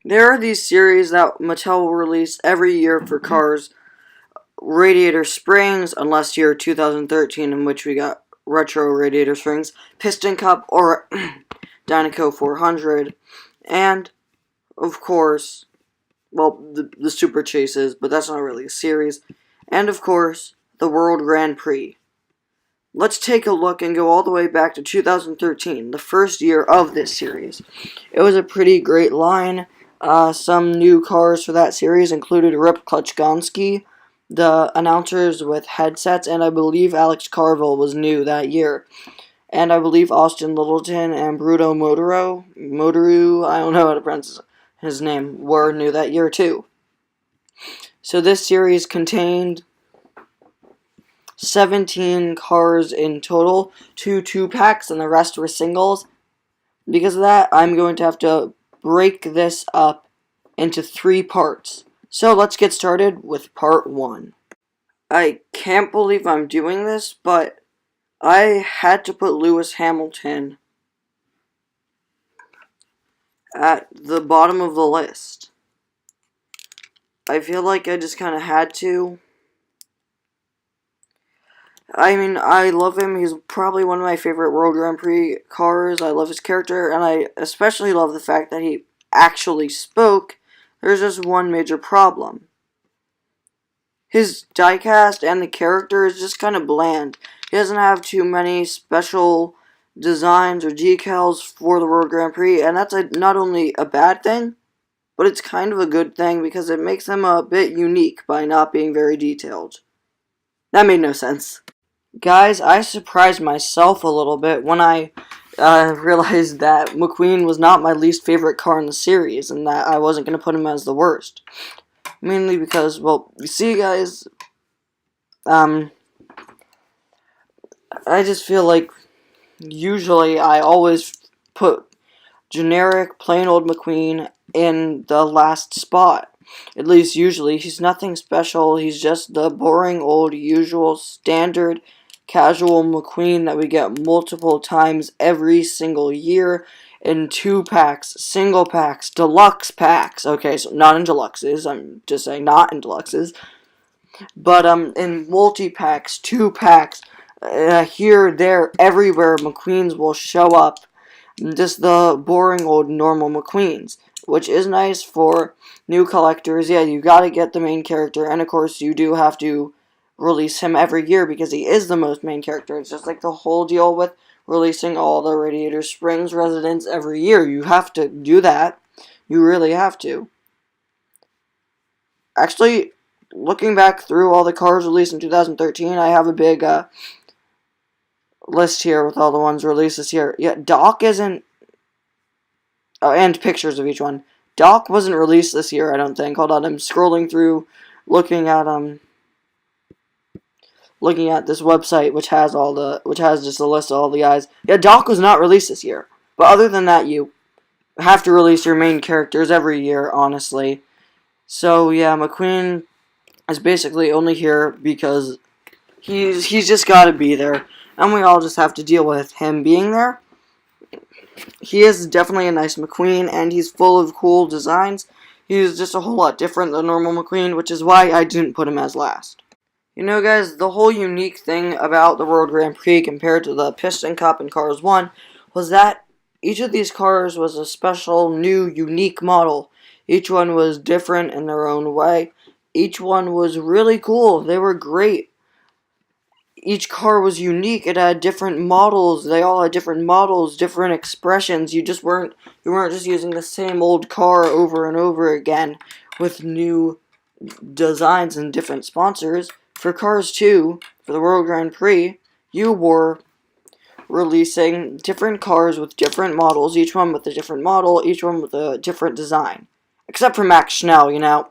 There are these series that Mattel will release every year for cars. Radiator Springs, unless year 2013, in which we got Retro Radiator Springs, Piston Cup, or Dynaco 400, and, of course, well, the Super Chases, but that's not really a series, and, of course, the World Grand Prix. Let's take a look and go all the way back to 2013, the first year of this series. It was a pretty great line. Some new cars for that series included Rip Klutchgonski, the announcers with headsets, and I believe Alex Carville was new that year. And I believe Austin Littleton and Bruno Motoru, I don't know how to pronounce his name, were new that year too. So this series contained 17 cars in total, two packs, and the rest were singles. Because of that, I'm going to have to break this up into 3 parts. So let's get started with part 1. I can't believe I'm doing this, but I had to put Lewis Hamilton at the bottom of the list. I feel like I just kind of had to. I mean, I love him. He's probably one of my favorite World Grand Prix cars. I love his character, and I especially love the fact that he actually spoke. There's just one major problem. His diecast and the character is just kind of bland. He doesn't have too many special designs or decals for the World Grand Prix, and that's not only a bad thing, but it's kind of a good thing because it makes him a bit unique by not being very detailed. That made no sense. Guys, I surprised myself a little bit when I realized that McQueen was not my least favorite car in the series, and that I wasn't going to put him as the worst. Mainly because, well, you see, guys, I just feel like usually I always put generic, plain old McQueen in the last spot. At least usually. He's nothing special. He's just the boring old, usual, standard, casual McQueen that we get multiple times every single year in 2-packs, single packs, deluxe packs. Okay, so not in deluxes. I'm just saying not in deluxes. But in multi-packs, 2-packs, here, there, everywhere, McQueens will show up. Just the boring old normal McQueens, which is nice for new collectors. Yeah, you gotta get the main character, and of course you do have to release him every year because he is the most main character. It's just like the whole deal with releasing all the Radiator Springs residents every year. You have to do that. You really have to. Actually, looking back through all the cars released in 2013, I have a big list here with all the ones released this year. Yeah, Doc isn't... Oh, and pictures of each one. Doc wasn't released this year, I don't think. Hold on, I'm scrolling through, looking at this website which has just a list of all the guys. Yeah, Doc was not released this year. But other than that, you have to release your main characters every year, honestly. So yeah, McQueen is basically only here because he's just got to be there, and we all just have to deal with him being there. He is definitely a nice McQueen, and he's full of cool designs. He's just a whole lot different than normal McQueen, which is why I didn't put him as last. You know, guys, the whole unique thing about the World Grand Prix compared to the Piston Cup and Cars 1 was that each of these cars was a special, new, unique model. Each one was different in their own way. Each one was really cool. They were great. Each car was unique. It had different models. They all had different models, different expressions. You weren't just using the same old car over and over again with new designs and different sponsors. For Cars 2, for the World Grand Prix, you were releasing different cars with different models, each one with a different model, each one with a different design. Except for Max Schnell, you know.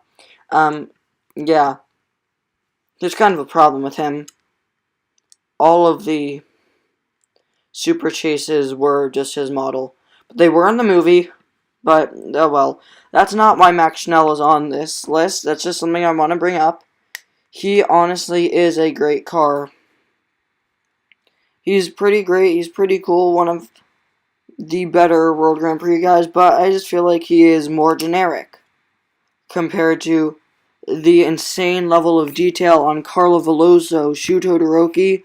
Yeah. There's kind of a problem with him. All of the Super Chases were just his model. They were in the movie, but, oh well. That's not why Max Schnell is on this list. That's just something I want to bring up. He honestly is a great car. He's pretty great. He's pretty cool. One of the better World Grand Prix guys, but I just feel like he is more generic compared to the insane level of detail on Carlo Veloso, Shu Todoroki,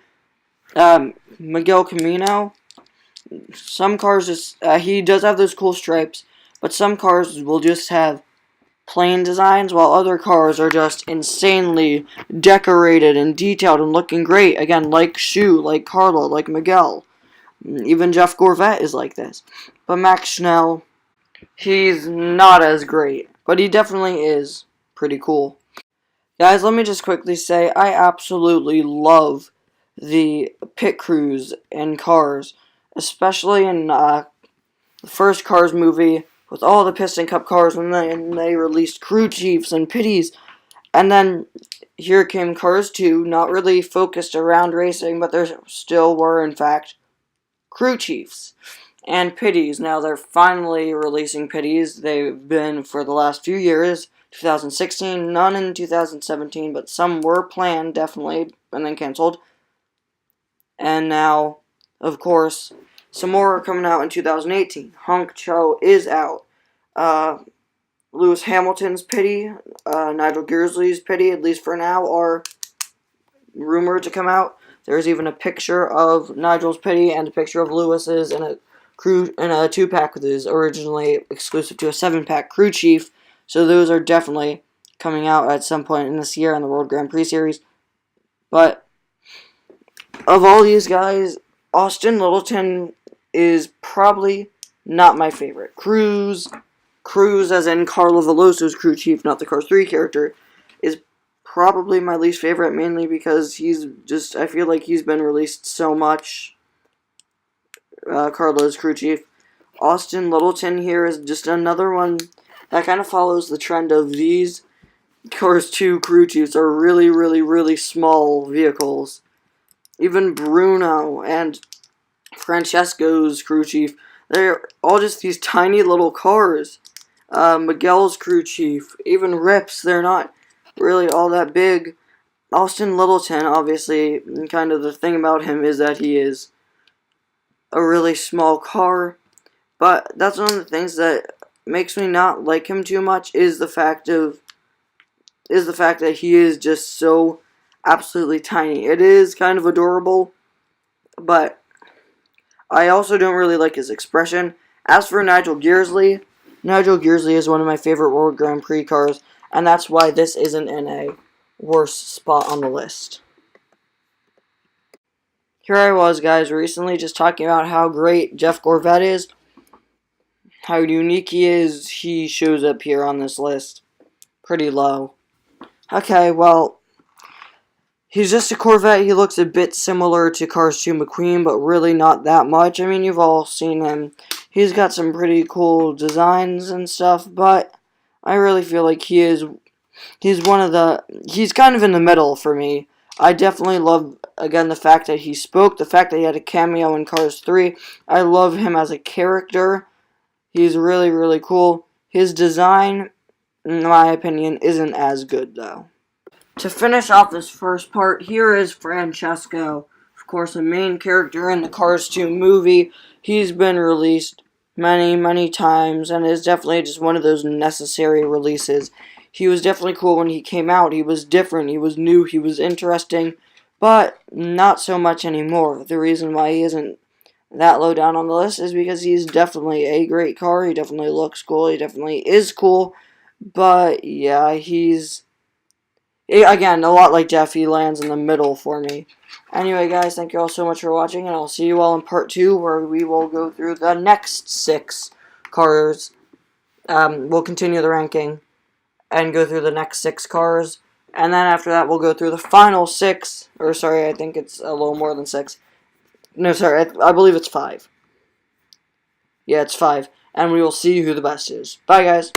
Miguel Camino. Some cars just, he does have those cool stripes, but some cars will just have plain designs, while other cars are just insanely decorated and detailed and looking great. Again, like Shu, like Carlo, like Miguel. Even Jeff Gorvette is like this. But Max Schnell, he's not as great, but he definitely is pretty cool. Guys, let me just quickly say, I absolutely love the pit crews in Cars, especially in the first Cars movie with all the Piston Cup cars when they released crew chiefs and pitties. And then here came Cars 2, not really focused around racing, but there still were, in fact, crew chiefs and pitties. Now they're finally releasing pitties. They've been for the last few years. 2016, none in 2017, but some were planned, definitely, and then canceled. And now, of course, some more are coming out in 2018. Honk Cho is out. Lewis Hamilton's pity, Nigel Gearsley's pity, at least for now, are rumored to come out. There's even a picture of Nigel's pity and a picture of Lewis's in a 2-pack that is originally exclusive to a 7-pack crew chief. So those are definitely coming out at some point in this year in the World Grand Prix Series. But of all these guys, Austin Littleton is probably not my favorite. Cruz, as in Carlo Veloso's crew chief, not the Cars 3 character, is probably my least favorite, mainly because I feel like he's been released so much, Carlo's crew chief. Austin Littleton here is just another one that kind of follows the trend of these Cars 2 crew chiefs are really, really, really small vehicles. Even Bruno and Francesco's crew chief, they're all just these tiny little cars. Miguel's crew chief, even Rips, they're not really all that big. Austin Littleton, obviously, kind of the thing about him is that he is a really small car. But that's one of the things that makes me not like him too much is the fact that he is just so absolutely tiny. It is kind of adorable, but I also don't really like his expression. As for Nigel Gearsley is one of my favorite World Grand Prix cars, and that's why this isn't in a worse spot on the list. Here I was, guys, recently just talking about how great Jeff Gorvette is, how unique he is. He shows up here on this list pretty low. Okay, well, he's just a Corvette. He looks a bit similar to Cars 2 McQueen, but really not that much. I mean, you've all seen him. He's got some pretty cool designs and stuff, but I really feel like he's kind of in the middle for me. I definitely love, again, the fact that he spoke, the fact that he had a cameo in Cars 3. I love him as a character. He's really, really cool. His design, in my opinion, isn't as good, though. To finish off this first part, here is Francesco. Of course, a main character in the Cars 2 movie. He's been released many, many times, and is definitely just one of those necessary releases. He was definitely cool when he came out. He was different, he was new, he was interesting, but not so much anymore. The reason why he isn't that low down on the list is because he's definitely a great car. He definitely looks cool. He definitely is cool. But yeah, again, a lot like Jeff, he lands in the middle for me. Anyway, guys, thank you all so much for watching, and I'll see you all in part 2, where we will go through the next 6 cars. We'll continue the ranking and go through the next 6 cars. And then after that, we'll go through the final 6. Or, sorry, I think it's a little more than 6. No, sorry, I believe it's 5. Yeah, it's 5. And we will see who the best is. Bye, guys.